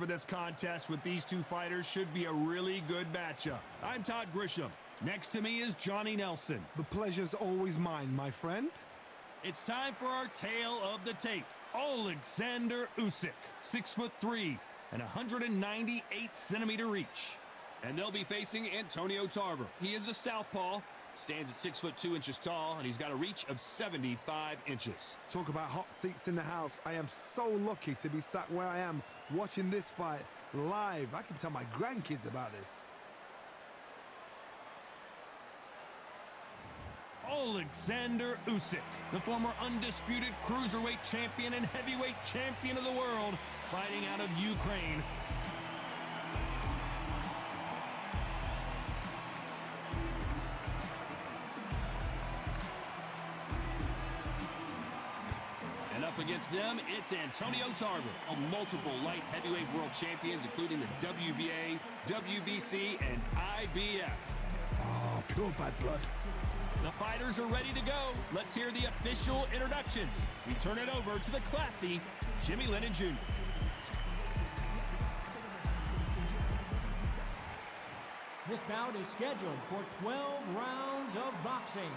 For this contest with these two fighters should be a really good matchup. I'm Todd Grisham. Next to me is Johnny Nelson. The pleasure's always mine, my friend. It's time for our tale of the tape. Alexander Usyk, 6'3" and 198-centimeter reach. And they'll be facing Antonio Tarver. He is a southpaw, stands at 6'2" tall, and he's got a reach of 75 inches. Talk about hot seats in the house. I am so lucky to be sat where I am watching this fight live. I can tell my grandkids about this. Alexander Usyk, the former undisputed cruiserweight champion and heavyweight champion of the world, fighting out of Ukraine. And up against them, it's Antonio Tarver, a multiple light heavyweight world champions, including the WBA, WBC, and IBF. Oh, pure bad blood. The fighters are ready to go. Let's hear the official introductions. We turn it over to the classy Jimmy Lennon Jr. This bout is scheduled for 12 rounds of boxing.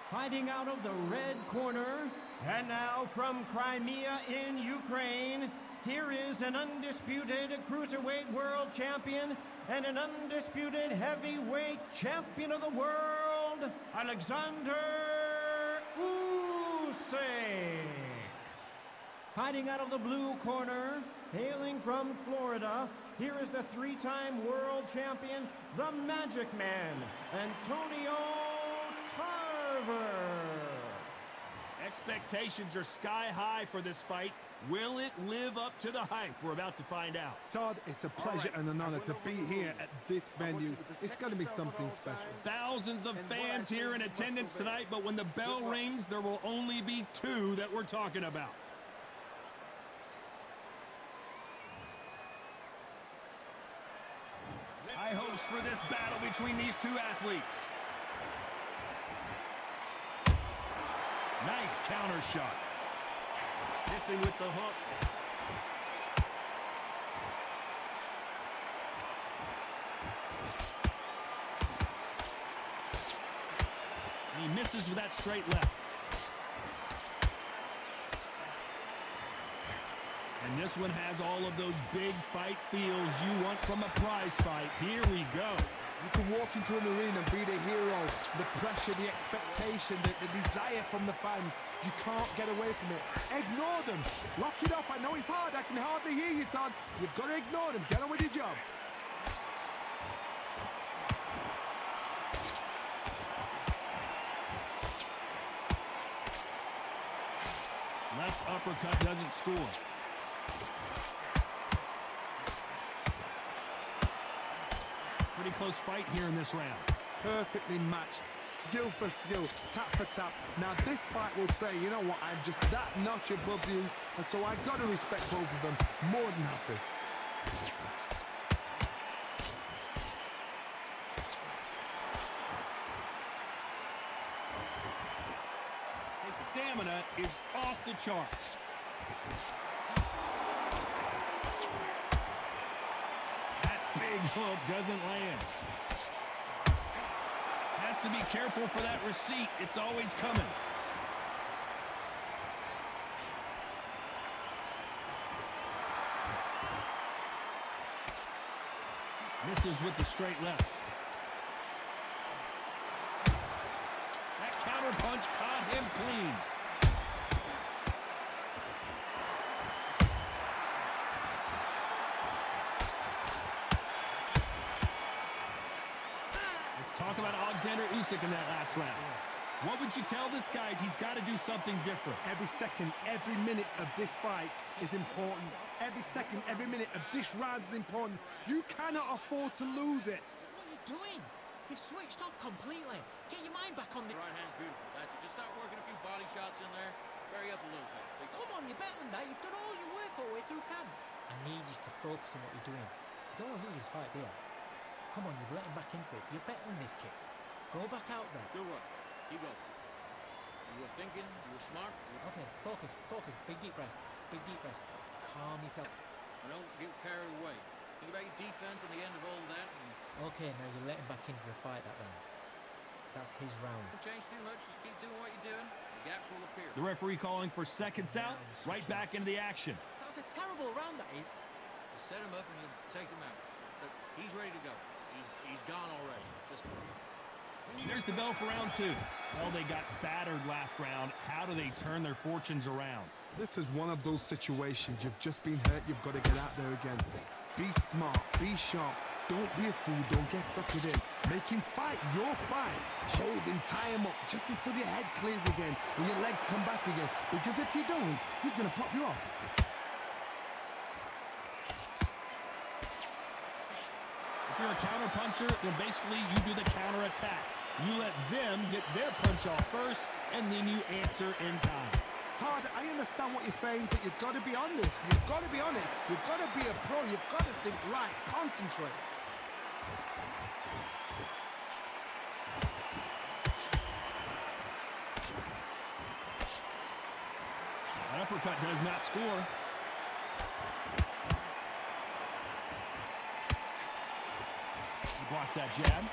Fighting out of the red corner, and now from Crimea in Ukraine, here is an undisputed cruiserweight world champion and an undisputed heavyweight champion of the world, Alexander Usyk. Fighting out of the blue corner, hailing from Florida, here is the three-time world champion, the Magic Man, Antonio Tarver. Expectations are sky high for this fight. Will it live up to the hype? We're about to find out. Todd, it's a pleasure and an honor to be here at this venue. It's going to be something special. Thousands of fans here in attendance tonight, but when the bell rings, there will only be two that we're talking about. High hopes for this battle between these two athletes. Nice counter shot. Missing with the hook. And he misses with that straight left. And this one has all of those big fight feels you want from a prize fight. Here we go. You can walk into an arena and be the hero. The pressure, the expectation, the desire from the fans. You can't get away from it. Ignore them. Lock it off. I know it's hard. I can hardly hear you, Todd. You've got to ignore them. Get on with your job. Left uppercut doesn't score. Pretty close fight here in this round. Perfectly matched, skill for skill, tap for tap. Now this fight will say, you know what, I'm just that notch above you, and so I got to respect both of them more than happy. His stamina is off the charts. Big hook doesn't land. Has to be careful for that receipt. It's always coming. Misses with the straight left. That counter punch caught him clean. Talk about Alexander Usyk in that last round. What would you tell this guy? He's got to do something different. Every second, every minute of this fight is important. Every second, every minute of this round is important. You cannot afford to lose it. What are you doing? You've switched off completely. Get your mind back on the... Right hand's beautiful. That's it. Just start working a few body shots in there. Vary up a little bit. Come on, you're better than that. You've done all your work all the way through camp. I need you to focus on what you're doing. You don't want to lose this fight, do you? Come on, you've let him back into this. You're better than this kid. Go back out there. Good work. Keep going. You were thinking. You were smart. Okay, focus. Big deep breath. Calm yourself. and don't get carried away. Think about your defense and the end of all of that. And Okay, now you're letting back into the fight that round. That's his round. don't change too much. Just keep doing what you're doing. The gaps will appear. The referee calling for seconds out, right back into the action. That was a terrible round, that is. You set him up and you take him out. But he's ready to go. He's gone already. Just There's the bell for round 2. Well, they got battered last round. How do they turn their fortunes around? This is one of those situations. You've just been hurt. You've got to get out there again. Be smart. Be sharp. Don't be a fool. Don't get suckered in. Make him fight your fight. Hold him. Tie him up just until your head clears again and your legs come back again. Because if you don't, he's going to pop you off. If you're a counter puncher, then basically you do the counter attack. You let them get their punch off first, and then you answer in time. Todd, I understand what you're saying, but you've got to be on this. You've got to be on it. You've got to be a pro. You've got to think right. Concentrate. An uppercut does not score. He blocks that jab.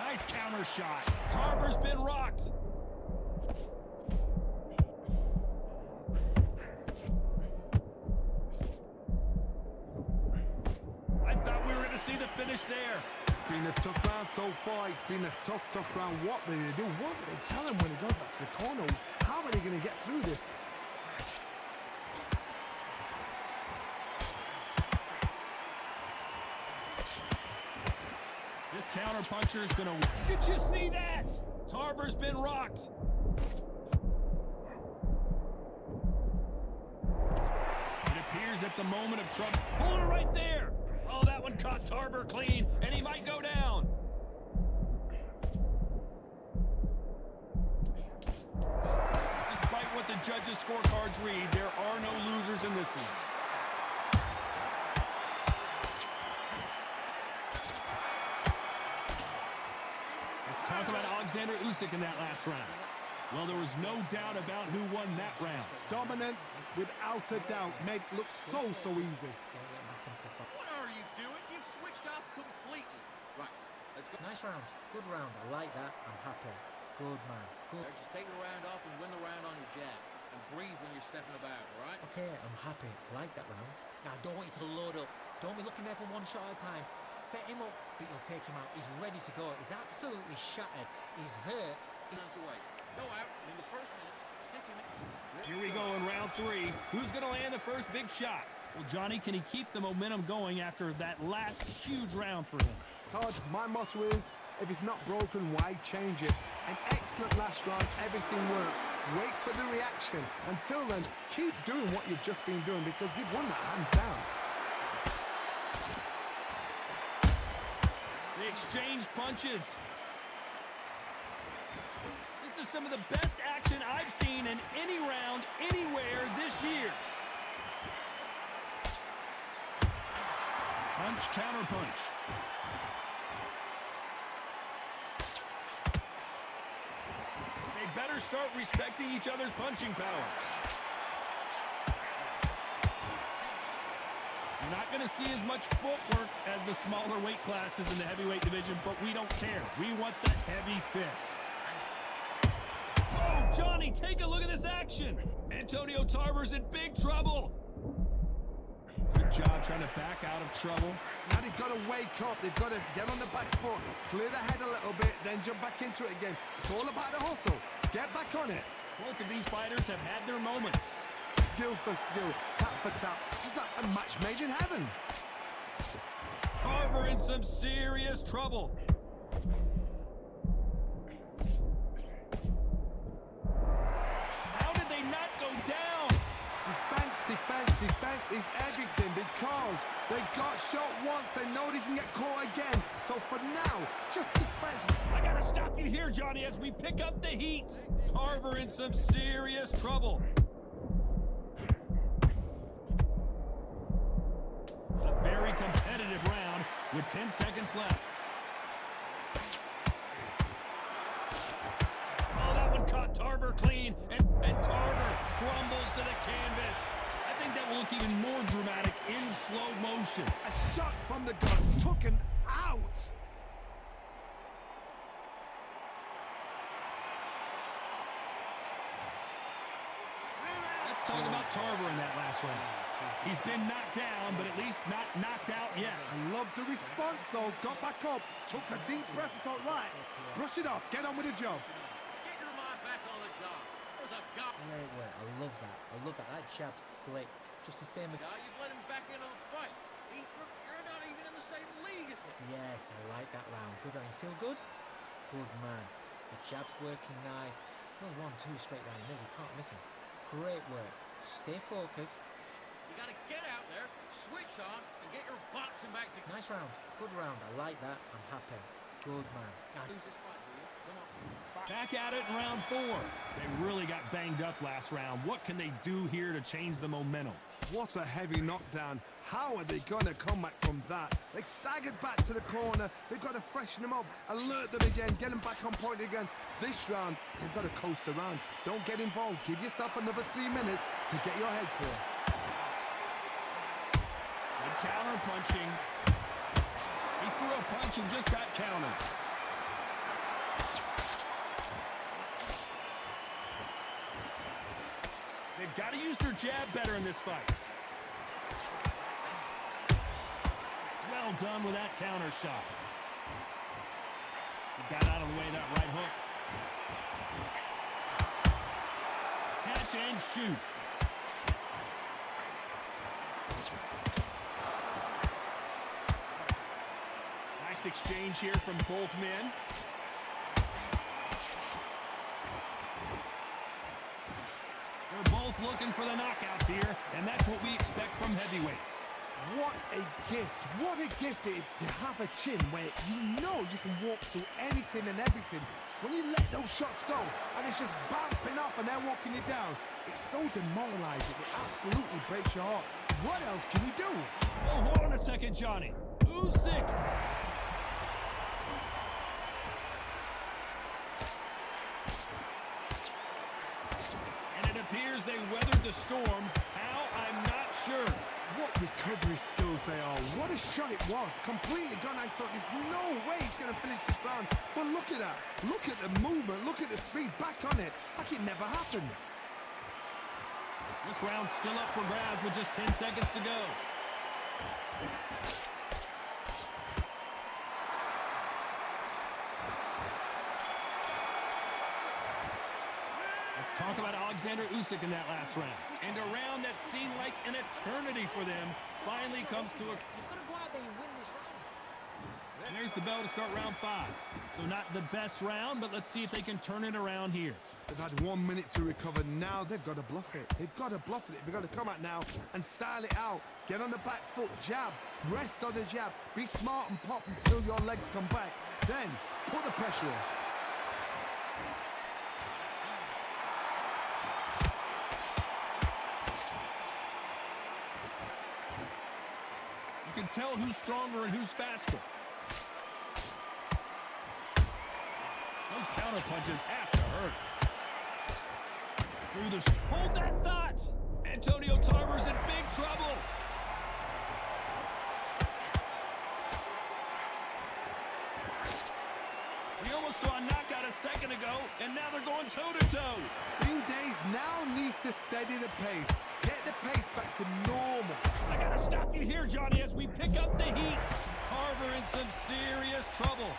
Nice counter shot. Tarver's been rocked. I thought we were going to see the finish there. It's been a tough round so far. It's been a tough round. What did they do? What did they tell him when he goes back to the corner? How are they going to get through this? This counter puncher is going to... Did you see that? Tarver's been rocked. It appears at the moment of trouble. Hold it right there. Oh, that one caught Tarver clean, and he might go down. Despite what the judges' scorecards read, there are no losers in this one. Talk about Alexander Usyk in that last round. Well, there was no doubt about who won that round. Dominance, without a doubt, made look so easy. what are you doing? You've switched off completely. Right. Let's go. Nice round. Good round. I like that. I'm happy. Good man. Good. Just take the round off and win the round on your jab. And breathe when you're stepping about, all right? Okay, I'm happy. I like that round. Now, I don't want you to load up. Don't be looking there for one shot at a time. Set him up, but you'll take him out. He's ready to go. He's absolutely shattered. He's hurt. Turns away. Go out in the first minute. Stick him in. Here we go in round 3. Who's going to land the first big shot? Well, Johnny, can he keep the momentum going after that last huge round for him? Todd, my motto is, if it's not broken, why change it? An excellent last round. Everything works. Wait for the reaction. Until then, keep doing what you've just been doing because you've won that hands down. They exchange punches. This is some of the best action I've seen in any round, anywhere this year. Punch, counter punch. They better start respecting each other's punching power. You're not going to see as much footwork as the smaller weight classes in the heavyweight division, but we don't care. We want the heavy fists. Oh, Johnny, take a look at this action. Antonio Tarver's in big trouble. Good job trying to back out of trouble. Now they've got to wake up. They've got to get on the back foot, clear the head a little bit, then jump back into it again. It's all about the hustle. Get back on it. Both of these fighters have had their moments. Skill for skill, tap for tap. Just like a match made in heaven. Tarver in some serious trouble. How did they not go down? Defense is everything because they got shot once. They know they can get caught again. So for now, just defense. I gotta stop you here, Johnny, as we pick up the heat. Tarver in some serious trouble. A very competitive round with 10 seconds left. Oh, that one caught Tarver clean, and Tarver crumbles to the canvas. even more dramatic in slow motion. A shot from the guts took him out. Let's talk about Tarver in that last round. He's been knocked down, but at least not knocked out yet. I love the response, though. Got back up, took a deep breath and thought, right, brush it off, get on with the job. Get your mind back on the job. There's a guy. Great work. I love that. I love that. That jab's slick. Just the same. You've let him back into the fight. You're not even in the same league as him. Yes, I like that round. Good round. You feel good? Good man. The jab's working nice. Goes 1-2 straight down the middle. You can't miss him. Great work. Stay focused. You got to get out there, switch on, and get your boxing back to. Nice round. Good round. I like that. I'm happy. Good man. Now, Lose this fight, will you? Come on. Back at it in round 4. They really got banged up last round. What can they do here to change the momentum? What a heavy knockdown. How are they going to come back from that? They staggered back to the corner. They've got to freshen them up, alert them again, get them back on point again. This round, they've got to coast around. Don't get involved. Give yourself another 3 minutes to get your head clear. Good counter punching. He threw a punch and just got countered. They've got to use their jab better in this fight. Well done with that counter shot. He got out of the way of that right hook. Catch and shoot. Nice exchange here from both men. They're both looking for the knockouts here, and that's what we expect from heavyweights. What a gift. What a gift it is to have a chin where you know you can walk through anything and everything. When you let those shots go, and it's just bouncing off and they're walking you down, it's so demoralizing. It absolutely breaks your heart. What else can you do? Oh, hold on a second, Johnny. Usyk. And it appears they weathered the storm. How? I'm not sure. What recovery skills they are. What a shot it was. Completely gone. I thought there's no way he's going to finish this round. But look at that. Look at the movement. Look at the speed. Back on it. Like it never happened. This round's still up for grabs with just 10 seconds to go. Let's talk about Alexander Usyk in that last round. And a round that seemed like an eternity for them finally comes to a... you've got to go out there and win this round. And there's the bell to start round 5. So not the best round, but let's see if they can turn it around here. They've had 1 minute to recover. Now they've got to bluff it. They've got to bluff it. They've got to come out now and style it out. Get on the back foot, jab, rest on the jab. Be smart and pop until your legs come back. Then put the pressure on. You can tell who's stronger and who's faster. Those counter punches have to hurt. Through the... Hold that thought! Antonio Tarver's in big trouble. We almost saw a knockout a second ago, and now they're going toe-to-toe. Bean Days now needs to steady the pace. Get the pace back to normal. I gotta stop you here, Johnny, as we pick up the heat. Tarver in some serious trouble.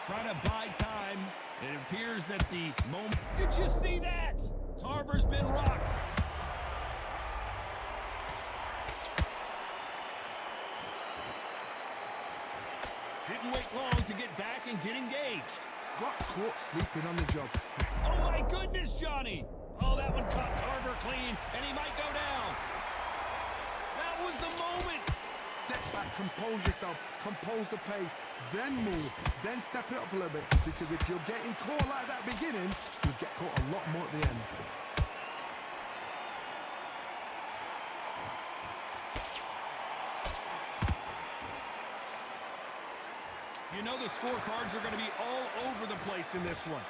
Trying to buy time. It appears that the moment... Did you see that? Tarver's been rocked. Didn't wait long to get back and get engaged. Got caught sleeping on the job. Oh my goodness, Johnny! Oh, that one caught Tarver clean, and he might go down. That was the moment. Step back, compose yourself, compose the pace, then move, then step it up a little bit. Because if you're getting caught like that beginning, you'll get caught a lot more at the end. You know the scorecards are going to be all over the place in this one.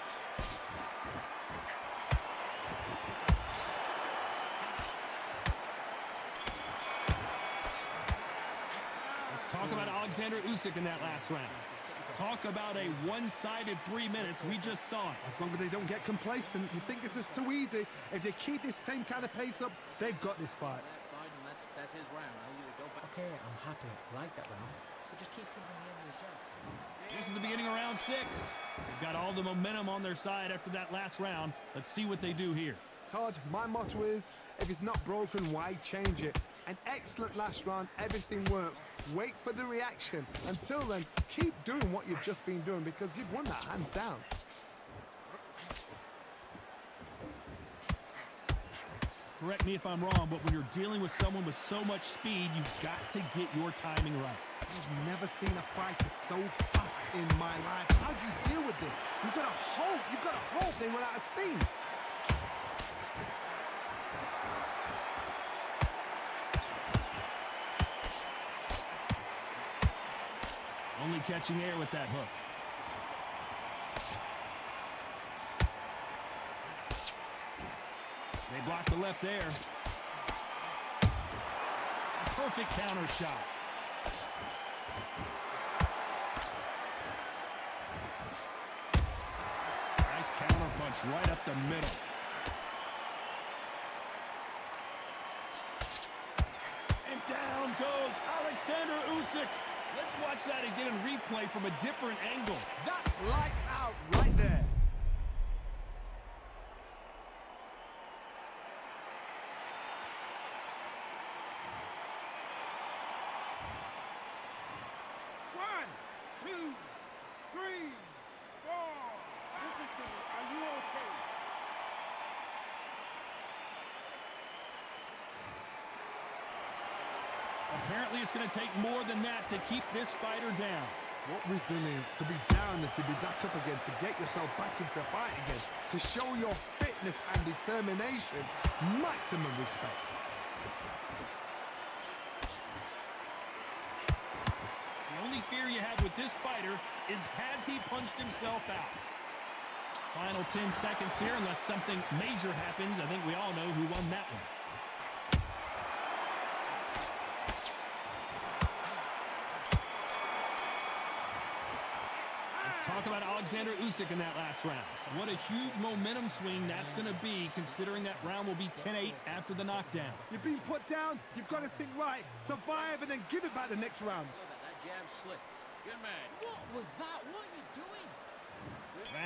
Alexander Usyk in that last round. Talk about a one-sided 3 minutes. We just saw it. As long as they don't get complacent, you think this is too easy. If they keep this same kind of pace up, they've got this fight. That's his round. Now you go back. Okay, I'm happy. I like that round. So just keep him on the end of his job. This is the beginning of round 6. They've got all the momentum on their side after that last round. Let's see what they do here. Todd, my motto is, if it's not broken, why change it? An excellent last round, everything works. Wait for the reaction. Until then, keep doing what you've just been doing because you've won that hands down. Correct me if I'm wrong, but when you're dealing with someone with so much speed, you've got to get your timing right. I've never seen a fighter so fast in my life. How do you deal with this? You've got to hope they run out of steam. Only catching air with that hook. They block the left there. Perfect counter shot. Nice counter punch right up the middle. And down goes Alexander Usyk. Let's watch that again in replay from a different angle. That's lights out right there. One, two, three, four. Listen to me. Are you okay? Apparently it's going to take more than that to keep this fighter down. What resilience to be down and to be back up again, to get yourself back into fight again, to show your fitness and determination. Maximum respect. The only fear you have with this fighter is has he punched himself out? Final 10 seconds here, unless something major happens. I think we all know who won that one. Talk about Alexander Usyk in that last round. What a huge momentum swing that's going to be, considering that round will be 10-8 after the knockdown. You've been put down, you've got to think right, survive, and then give it back the next round. That jab's slick. Good man. What was that? What are you doing?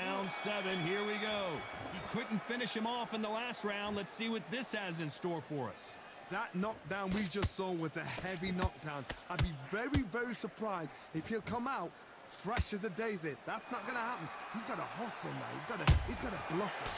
Round 7, here we go. He couldn't finish him off in the last round. Let's see what this has in store for us. That knockdown we just saw was a heavy knockdown. I'd be very, very surprised if he'll come out fresh as a daisy. That's not going to happen. He's got to hustle now. He's got to bluff it.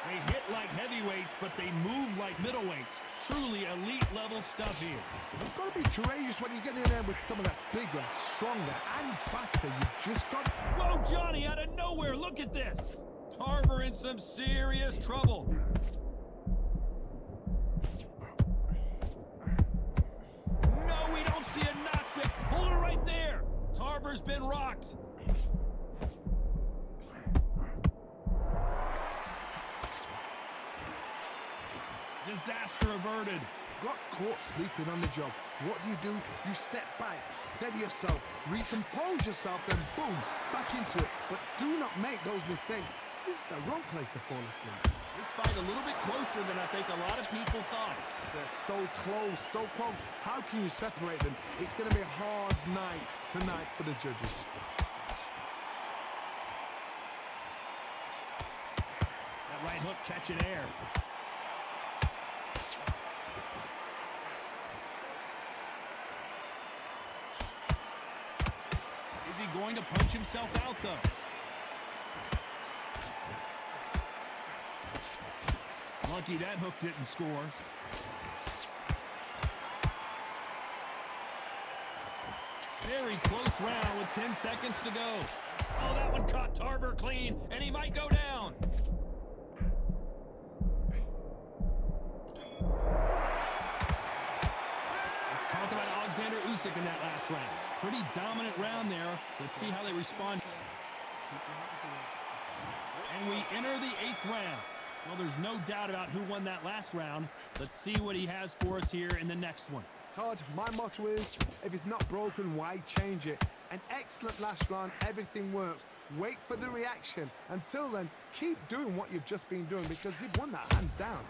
They hit like heavyweights, but they move like middleweights. Truly elite level stuff here. You've got to be courageous when you get in there with someone that's bigger, stronger, and faster. You've just got... Whoa, Johnny, out of nowhere, look at this. Tarver in some serious trouble. No, we don't see a knockdown. Hold it right there. Tarver's been rocked. Disaster averted. Got caught sleeping on the job. What do? You step back, steady yourself, recompose yourself, then boom, back into it. But do not make those mistakes. This is the wrong place to fall asleep. This fight a little bit closer than I think a lot of people thought. They're so close, so close. How can you separate them? It's going to be a hard night tonight for the judges. That right hook catching air. Is he going to punch himself out, though? Lucky that hook didn't score. Very close round with 10 seconds to go. Oh, that one caught Tarver clean, and he might go down. Let's talk about Alexander Usyk in that last round. Pretty dominant round there. Let's see how they respond. And we enter the 8th round. Well, there's no doubt about who won that last round. Let's see what he has for us here in the next one. Todd, my motto is, if it's not broken, why change it? An excellent last round, everything works. Wait for the reaction. Until then, keep doing what you've just been doing because you've won that hands down.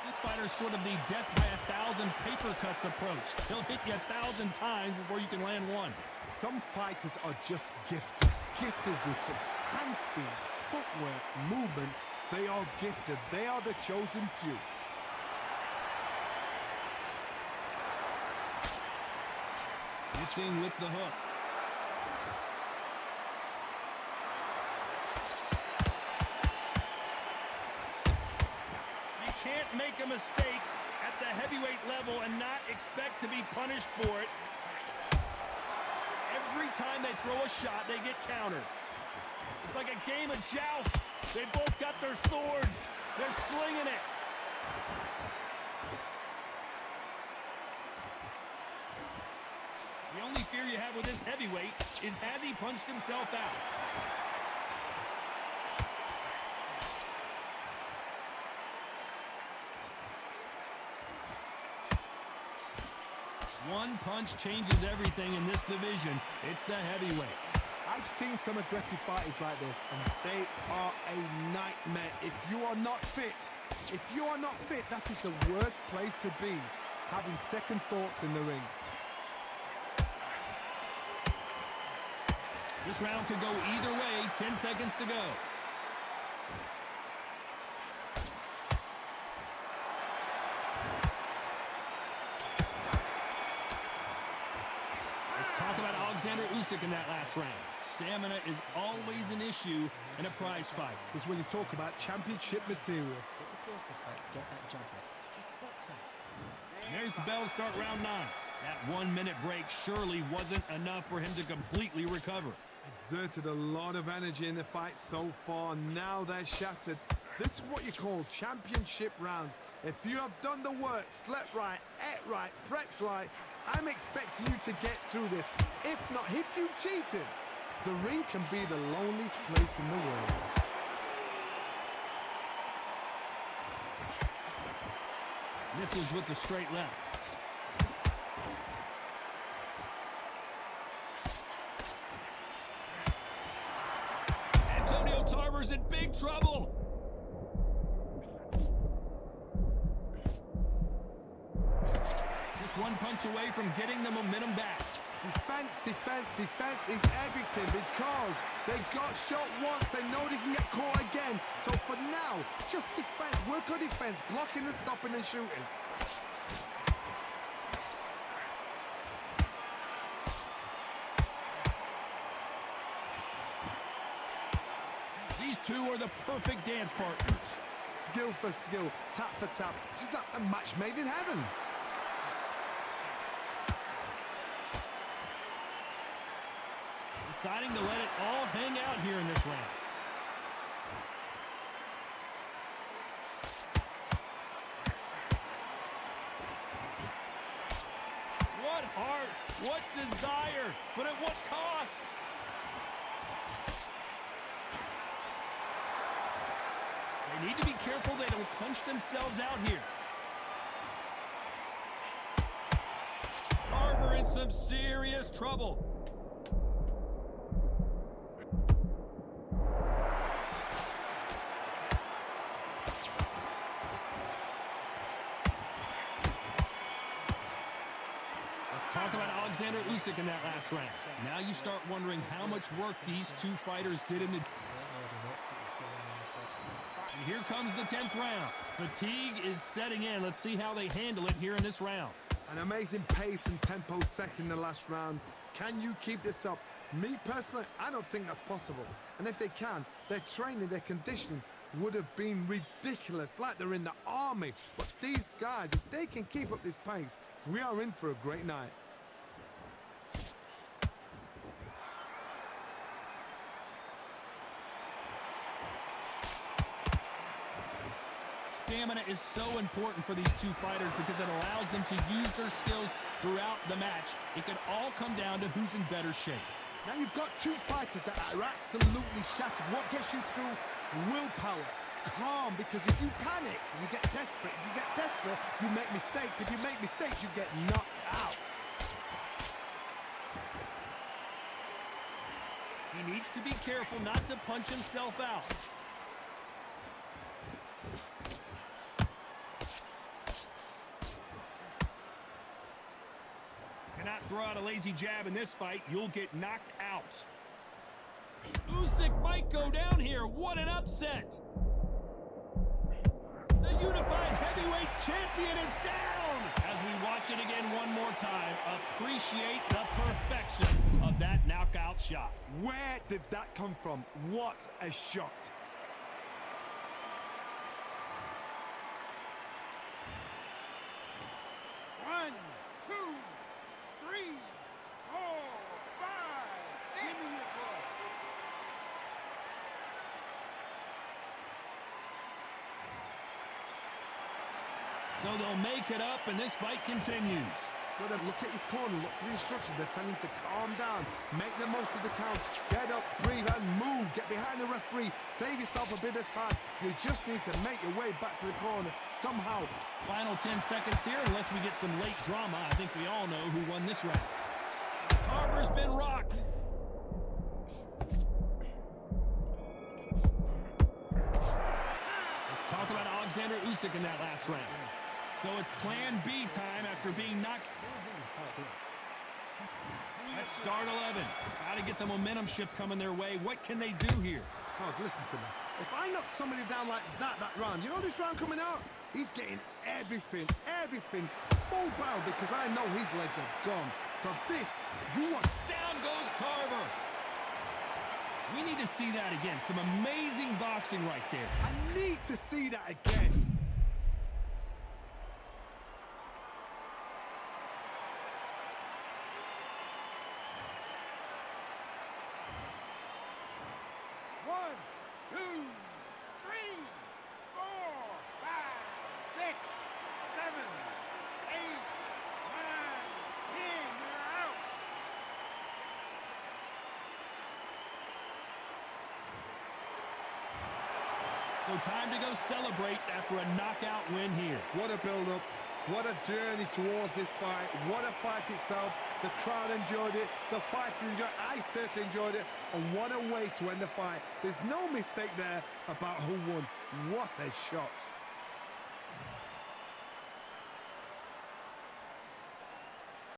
This fighter's sort of the death by 1,000 paper cuts approach. He'll hit you 1,000 times before you can land one. Some fighters are just gifted. Gifted with such hand speed, footwork, movement. They are gifted. They are the chosen few. Missing with the hook. You can't make a mistake at the heavyweight level and not expect to be punished for it. Every time they throw a shot, they get countered. It's like a game of joust. They both got their swords. They're slinging it. The only fear you have with this heavyweight is has he punched himself out? One punch changes everything in this division. It's the heavyweights. I've seen some aggressive fighters like this, and they are a nightmare. If you are not fit, that is the worst place to be, having second thoughts in the ring. This round could go either way. 10 seconds to go. Let's talk about Alexander Usyk in that last round. Stamina is always an issue in a prize fight. Because when you talk about championship material. Get the focus back, get that jab back. Just box him. And there's the bell to start round 9. That 1-minute break surely wasn't enough for him to completely recover. Exerted a lot of energy in the fight so far. Now they're shattered. This is what you call championship rounds. If you have done the work, slept right, ate right, prepped right, I'm expecting you to get through this. If not, if you've cheated, the ring can be the loneliest place in the world. Misses with the straight left. Tarver's in big trouble. Just one punch away from getting the momentum back. Defense, defense, defense is everything because they got shot once. They know they can get caught again. So for now, just defense, work on defense, blocking and stopping and shooting. These two are the perfect dance partners. Skill for skill, tap for tap, just like a match made in heaven. Deciding to let it all hang out here in this round. What heart, what desire, but at what cost? They need to be careful they don't punch themselves out here. Tarver in some serious trouble. Let's talk about Alexander Usyk in that last round. Now you start wondering how much work these two fighters did in the... And here comes the 10th round. Fatigue is setting in. Let's see how they handle it here in this round. An amazing pace and tempo set in the last round. Can you keep this up? Me personally, I don't think that's possible. And if they can, their training, their conditioning would have been ridiculous, like they're in the army. But these guys, if they can keep up this pace, we are in for a great night. stamina is so important for these two fighters because it allows them to use their skills throughout the match. It can all come down to who's in better shape. Now you've got two fighters that are absolutely shattered. What gets you through? Willpower. Calm, because if you panic, you get desperate. If you get desperate, you make mistakes. If you make mistakes, you get knocked out. He needs to be careful not to punch himself out. Cannot throw out a lazy jab in this fight. You'll get knocked out. Usyk might go down here. What an upset. The unified heavyweight champion is down. As we watch it again one more time, appreciate the perfection of that knockout shot. Where did that come from? What a shot. One, two, three, four, five, six. Give me your club. So they'll make it up, and this fight continues. Gotta look at his corner, look for the instructions. They're telling him to calm down, make the most of the count, get up, breathe, and move. Get behind the referee, save yourself a bit of time. You just need to make your way back to the corner somehow. Final 10 seconds here, unless we get some late drama. I think we all know who won this round. Tarver's been rocked. Let's talk about Alexander Usyk in that last round. So it's plan B time after being knocked. Let's start 11. Got to get the momentum shift coming their way. What can they do here? God, listen to me. If I knock somebody down like that round, you know this round coming out? He's getting everything, full barrel, because I know his legs are gone. So this, you want... Down goes Tarver. We need to see that again. Some amazing boxing right there. I need to see that again. One, two, three, four, five, six, seven, eight, nine, 10. You're out. So time to go celebrate after a knockout win here. What a build-up. What a journey towards this fight. What a fight itself. The crowd enjoyed it. The fighters enjoyed it. I certainly enjoyed it. And what a way to end the fight. There's no mistake there about who won. What a shot.